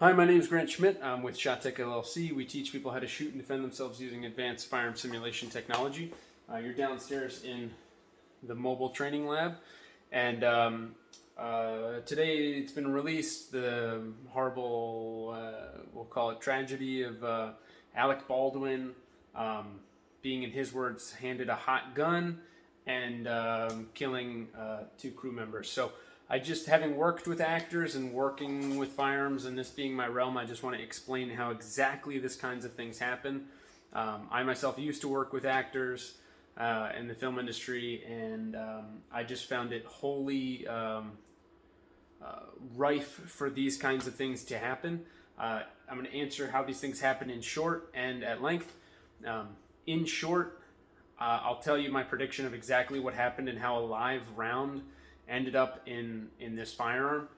Hi, my name is Grant Schmidt. I'm with ShotTech LLC. We teach people how to shoot and defend themselves using advanced firearm simulation technology. You're downstairs in the mobile training lab, and today it's been released the horrible, we'll call it tragedy of Alec Baldwin being, in his words, handed a hot gun and killing two crew members. So I just, having worked with actors and working with firearms and this being my realm, I just want to explain how exactly this kinds of things happen. I myself used to work with actors in the film industry, and I just found it wholly rife for these kinds of things to happen. I'm going to answer how these things happen in short and at length. In short, I'll tell you my prediction of exactly what happened and how a live round ended up in this firearm.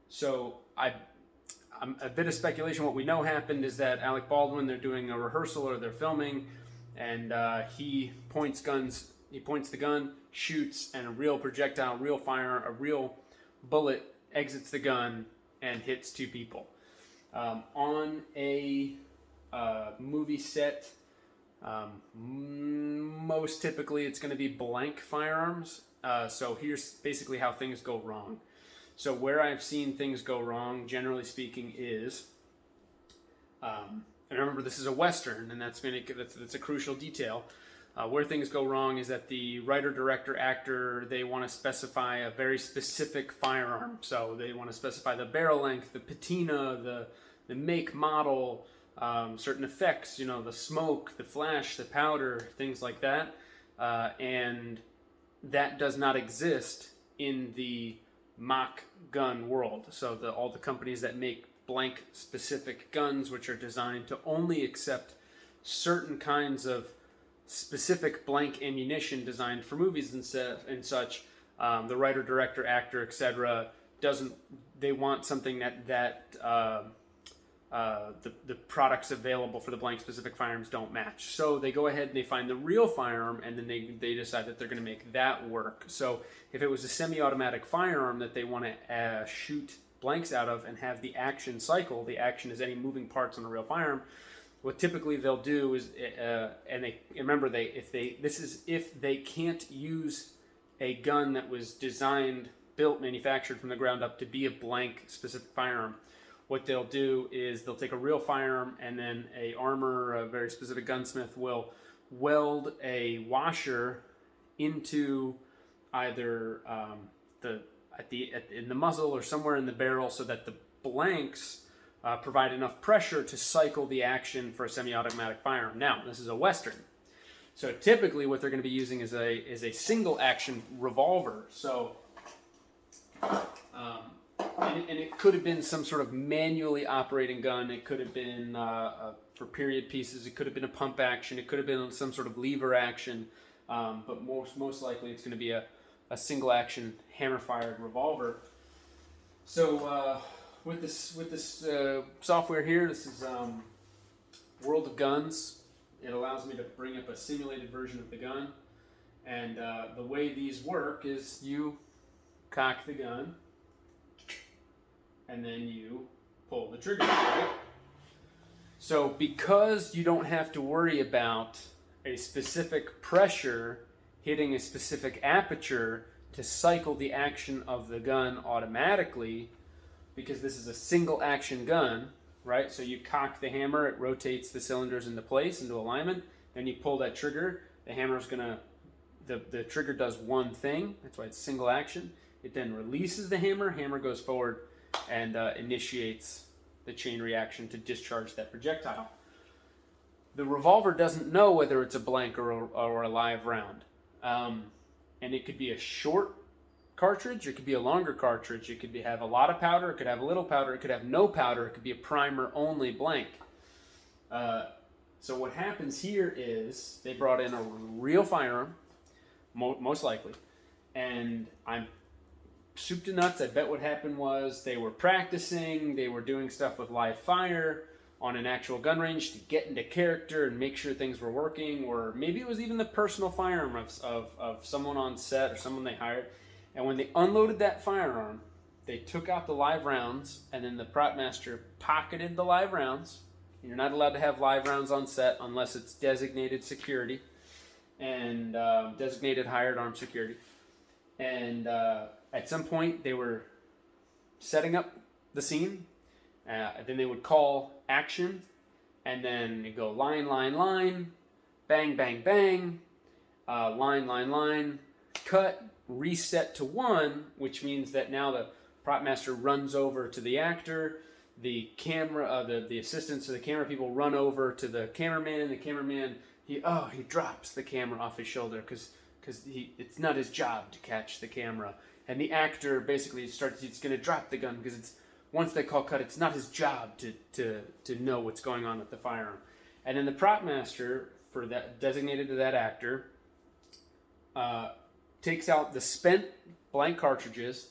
So I'm a bit of speculation. What we know happened is that Alec Baldwin, they're doing a rehearsal or they're filming, and he points the gun, shoots, and a real projectile, real fire, a real bullet exits the gun and hits two people. On a movie set, most typically it's going to be blank firearms. So here's basically how things go wrong. So where I've seen things go wrong, generally speaking, is, and remember this is a Western, and that's a crucial detail. Where things go wrong is that the writer, director, actor, they want to specify a very specific firearm. So they want to specify the barrel length, the patina, the make, model, certain effects, the smoke, the flash, the powder, things like that. And that does not exist in the mock gun world. So all the companies that make blank specific guns, which are designed to only accept certain kinds of specific blank ammunition designed for movies and such, the writer, director, actor, etc. They want something that the products available for the blank specific firearms don't match. So they go ahead and they find the real firearm, and then they decide that they're going to make that work. So if it was a semi-automatic firearm that they want to shoot blanks out of and have the action cycle, the action is any moving parts on a real firearm, what typically they'll do is, if they can't use a gun that was designed, built, manufactured from the ground up to be a blank specific firearm, what they'll do is they'll take a real firearm, and then a very specific gunsmith will weld a washer into either in the muzzle or somewhere in the barrel, so that the blanks provide enough pressure to cycle the action for a semi-automatic firearm. Now, this is a Western, so typically what they're going to be using is a single action revolver. So. And it could have been some sort of manually operating gun. It could have been for period pieces. It could have been a pump action. It could have been some sort of lever action. But most likely it's going to be a single action hammer fired revolver. So with this software here, this is World of Guns. It allows me to bring up a simulated version of the gun. And the way these work is you cock the gun, and then you pull the trigger, right? So because you don't have to worry about a specific pressure hitting a specific aperture to cycle the action of the gun automatically, because this is a single action gun, right? So you cock the hammer, it rotates the cylinders into place, into alignment, then you pull that trigger, the trigger does one thing, that's why it's single action. It then releases the hammer goes forward and initiates the chain reaction to discharge that projectile. The revolver doesn't know whether it's a blank or a live round. And it could be a short cartridge, it could be a longer cartridge, it could have a lot of powder, it could have a little powder, it could have no powder, it could be a primer only blank. So what happens here is they brought in a real firearm, most likely, and I'm soup to nuts. I bet what happened was they were practicing, they were doing stuff with live fire on an actual gun range to get into character and make sure things were working, or maybe it was even the personal firearm of someone on set or someone they hired. And when they unloaded that firearm, they took out the live rounds, and then the prop master pocketed the live rounds. You're not allowed to have live rounds on set unless it's designated security and designated hired armed security. And at some point, they were setting up the scene. Then they would call action, and then it'd go line, line, line, bang, bang, bang, line, line, line, cut, reset to 1, which means that now the prop master runs over to the actor, the camera, the assistants of the camera people run over to the cameraman. The cameraman, he drops the camera off his shoulder because it's not his job to catch the camera. And the actor basically he's going to drop the gun because once they call cut, it's not his job to know what's going on with the firearm. And then the prop master, for that designated to that actor, takes out the spent blank cartridges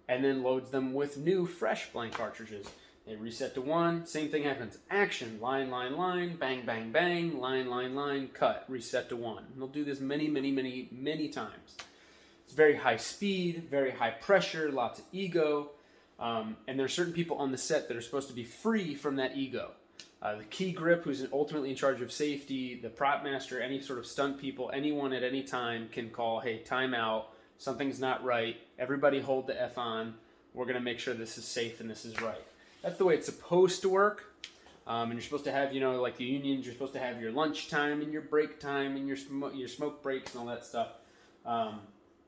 and then loads them with new fresh blank cartridges. They reset to 1, same thing happens. Action, line, line, line, bang, bang, bang, line, line, line, cut, reset to 1. And they'll do this many, many, many, many times. It's very high speed, very high pressure, lots of ego. And there are certain people on the set that are supposed to be free from that ego. The key grip, who's ultimately in charge of safety, the prop master, any sort of stunt people, anyone at any time can call, hey, time out, something's not right, everybody hold the F on, we're going to make sure this is safe and this is right. That's the way it's supposed to work. And you're supposed to have, like the unions, you're supposed to have your lunch time and your break time and your smoke breaks and all that stuff.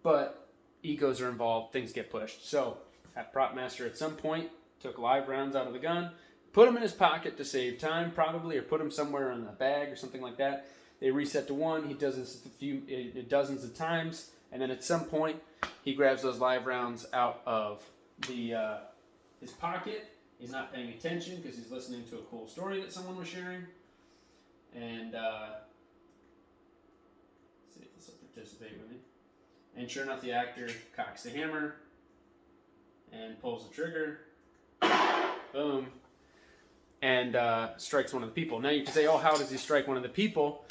But egos are involved, things get pushed. So that prop master at some point took live rounds out of the gun, put them in his pocket to save time probably, or put them somewhere in a bag or something like that. They reset to 1. He does this dozens of times. And then at some point, he grabs those live rounds out of his pocket. He's not paying attention because he's listening to a cool story that someone was sharing. And see if this will participate with me. And sure enough, the actor cocks the hammer and pulls the trigger. Boom. And strikes one of the people. Now you can say, oh, how does he strike one of the people?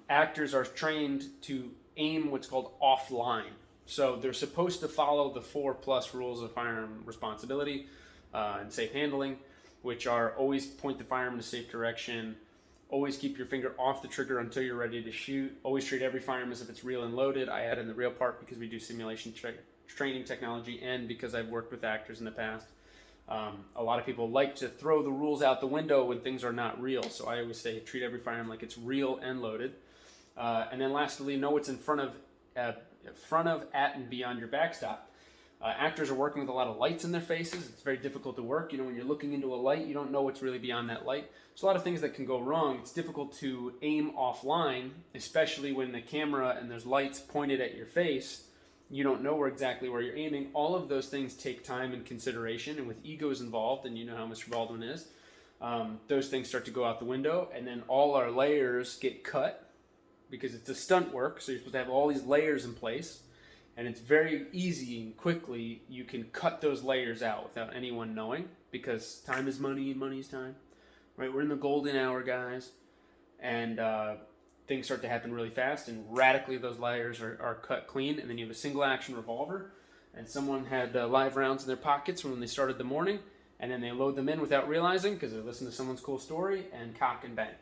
Actors are trained to aim what's called offline. So they're supposed to follow the 4+ rules of firearm responsibility and safe handling, which are always point the firearm in a safe direction, always keep your finger off the trigger until you're ready to shoot, always treat every firearm as if it's real and loaded. I add in the real part because we do simulation training technology and because I've worked with actors in the past. A lot of people like to throw the rules out the window when things are not real, so I always say treat every firearm like it's real and loaded. And then lastly, know what's in front of, at, and beyond your backstop. Actors are working with a lot of lights in their faces. It's very difficult to work. When you're looking into a light, you don't know what's really beyond that light. There's a lot of things that can go wrong. It's difficult to aim offline, especially when the camera and there's lights pointed at your face. You don't know exactly where you're aiming. All of those things take time and consideration, and with egos involved, and you know how Mr. Baldwin is, those things start to go out the window, and then all our layers get cut because it's a stunt work, so you're supposed to have all these layers in place, and it's very easy and quickly you can cut those layers out without anyone knowing because time is money and money is time, right? We're in the golden hour, guys, and things start to happen really fast, and radically those layers are cut clean, and then you have a single action revolver, and someone had live rounds in their pockets when they started the morning, and then they load them in without realizing because they're listening to someone's cool story, and cock and bang.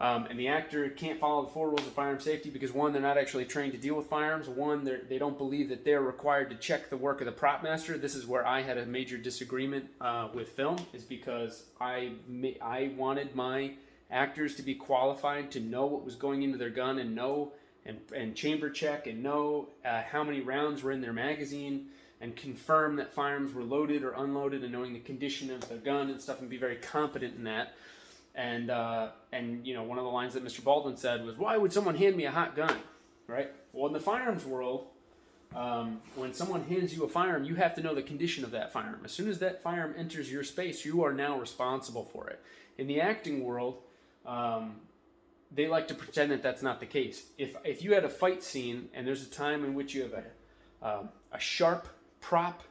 And the actor can't follow the 4 rules of firearm safety because 1, they're not actually trained to deal with firearms. 1, they don't believe that they're required to check the work of the prop master. This is where I had a major disagreement with film, is because I wanted my actors to be qualified to know what was going into their gun and know and chamber check and know how many rounds were in their magazine and confirm that firearms were loaded or unloaded and knowing the condition of their gun and stuff and be very competent in that. And one of the lines that Mr. Baldwin said was, why would someone hand me a hot gun, right? Well, in the firearms world, when someone hands you a firearm, you have to know the condition of that firearm. As soon as that firearm enters your space, you are now responsible for it. In the acting world, they like to pretend that that's not the case. If you had a fight scene and there's a time in which you have a sharp prop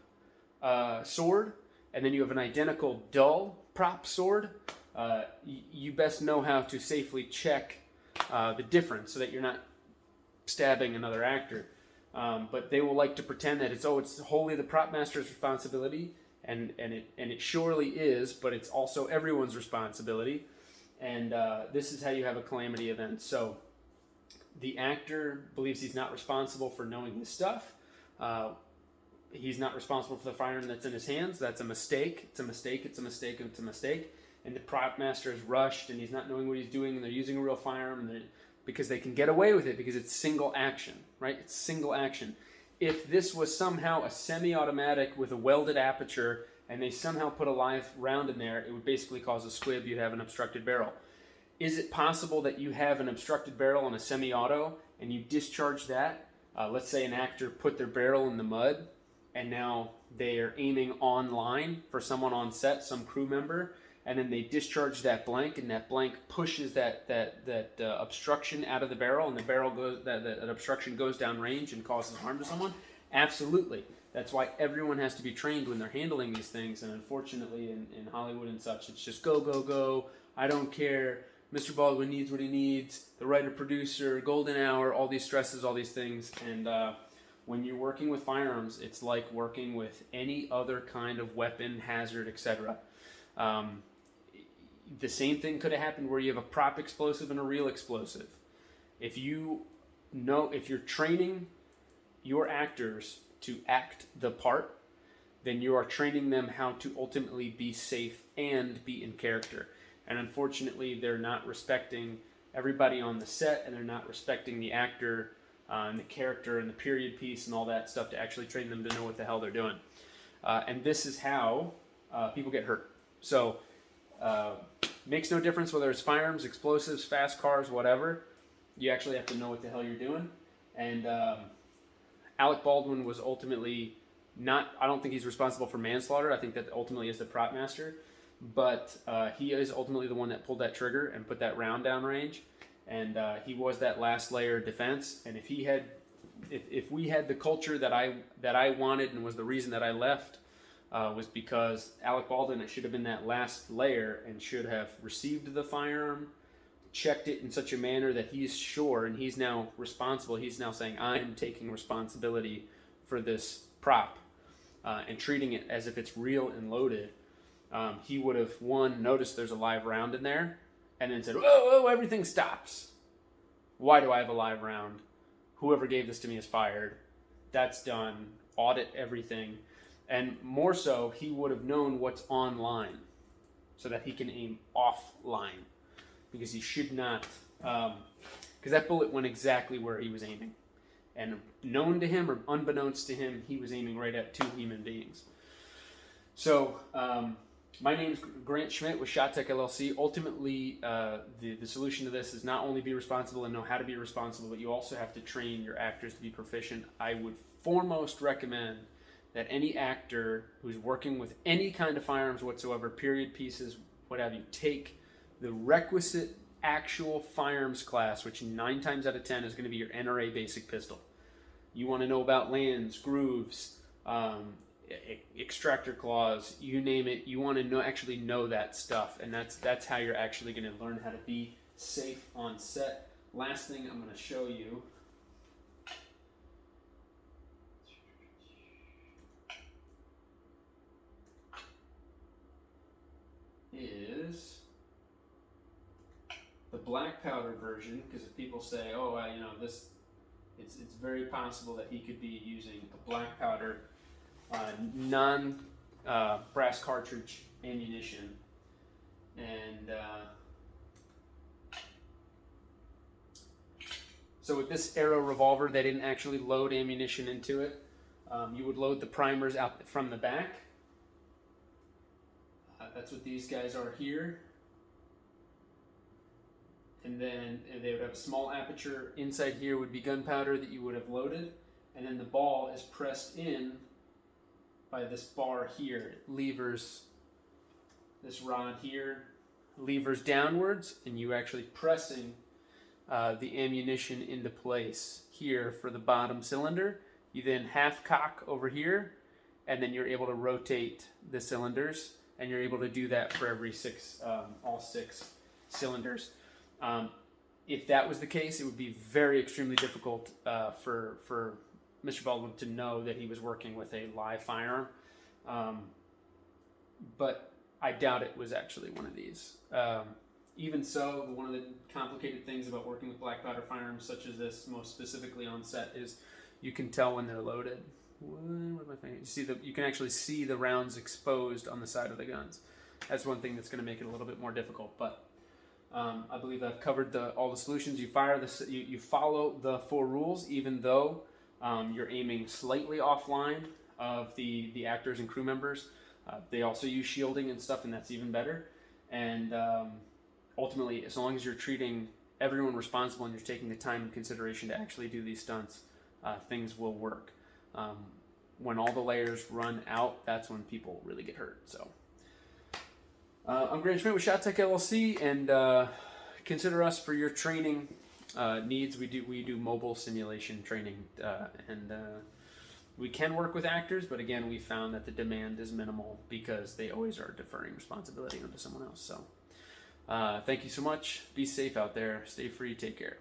sword and then you have an identical dull prop sword, you best know how to safely check the difference so that you're not stabbing another actor. But they will like to pretend that it's wholly the prop master's responsibility, and it surely is, but it's also everyone's responsibility. And this is how you have a calamity event. So the actor believes he's not responsible for knowing his stuff. He's not responsible for the firearm that's in his hands. That's a mistake. It's a mistake. It's a mistake. It's a mistake. And the prop master is rushed, and he's not knowing what he's doing, and they're using a real firearm, because they can get away with it because it's single action, right? It's single action. If this was somehow a semi-automatic with a welded aperture, and they somehow put a live round in there, it would basically cause a squib. You'd have an obstructed barrel. Is it possible that you have an obstructed barrel on a semi-auto, and you discharge that? Let's say an actor put their barrel in the mud, and now they are aiming online for someone on set, some crew member, and then they discharge that blank, and that blank pushes that obstruction out of the barrel, and the barrel goes, that obstruction goes down range and causes harm to someone? Absolutely. That's why everyone has to be trained when they're handling these things, and unfortunately in Hollywood and such, it's just go, go, go, I don't care, Mr. Baldwin needs what he needs, the writer-producer, golden hour, all these stresses, all these things, and when you're working with firearms, it's like working with any other kind of weapon, hazard, etc. The same thing could have happened where you have a prop explosive and a real explosive. If you're training your actors to act the part, then you are training them how to ultimately be safe and be in character. And unfortunately, they're not respecting everybody on the set, and they're not respecting the actor and the character and the period piece and all that stuff to actually train them to know what the hell they're doing. And this is how people get hurt. So makes no difference whether it's firearms, explosives, fast cars, whatever. You actually have to know what the hell you're doing. And Alec Baldwin was ultimately not, I don't think he's responsible for manslaughter. I think that ultimately is the prop master. But he is ultimately the one that pulled that trigger and put that round down range. And he was that last layer of defense. And if we had the culture that I wanted, and was the reason that I left, was because Alec Baldwin, it should have been that last layer and should have received the firearm, checked it in such a manner that he's sure, and he's now responsible. He's now saying, I'm taking responsibility for this prop, and treating it as if it's real and loaded. He would have, one, noticed there's a live round in there, and then said, whoa, everything stops. Why do I have a live round? Whoever gave this to me is fired. That's done. Audit everything. And more so, he would have known what's online so that he can aim offline. Because he should not, because that bullet went exactly where he was aiming. And known to him or unbeknownst to him, he was aiming right at two human beings. So, my name is Grant Schmidt with ShotTech LLC. Ultimately, the solution to this is not only be responsible and know how to be responsible, but you also have to train your actors to be proficient. I would foremost recommend that any actor who's working with any kind of firearms whatsoever, period pieces, what have you, take the requisite actual firearms class, which 9 times out of 10 is going to be your NRA basic pistol. You want to know about lands, grooves, extractor claws, you name it. You want to actually know that stuff, and that's how you're actually going to learn how to be safe on set. Last thing I'm going to show you is the black powder version, because if people say, oh, this, it's very possible that he could be using a black powder non-brass cartridge ammunition, and so with this Arrow revolver, they didn't actually load ammunition into it. You would load the primers out from the back. That's what these guys are here. And then they would have a small aperture. Inside here would be gunpowder that you would have loaded, and then the ball is pressed in by this bar here. It levers, this rod here levers downwards, and you actually pressing the ammunition into place here for the bottom cylinder. You then half cock over here, and then you're able to rotate the cylinders, and you're able to do that for every all 6 cylinders. If that was the case, it would be very extremely difficult for Mr. Baldwin to know that he was working with a live firearm, but I doubt it was actually one of these. Even so, one of the complicated things about working with black powder firearms such as this, most specifically on set, is you can tell when they're loaded. You can actually see the rounds exposed on the side of the guns. That's one thing that's going to make it a little bit more difficult. But I believe I've covered all the solutions. You follow the 4 rules, even though you're aiming slightly offline of the actors and crew members. They also use shielding and stuff, and that's even better. And ultimately, as long as you're treating everyone responsible and you're taking the time and consideration to actually do these stunts, things will work. When all the layers run out, that's when people really get hurt. So I'm Grant Schmidt with ShotTech LLC, and consider us for your training needs. We do mobile simulation training, and we can work with actors, but again, we found that the demand is minimal because they always are deferring responsibility onto someone else. So thank you so much. Be safe out there. Stay free. Take care.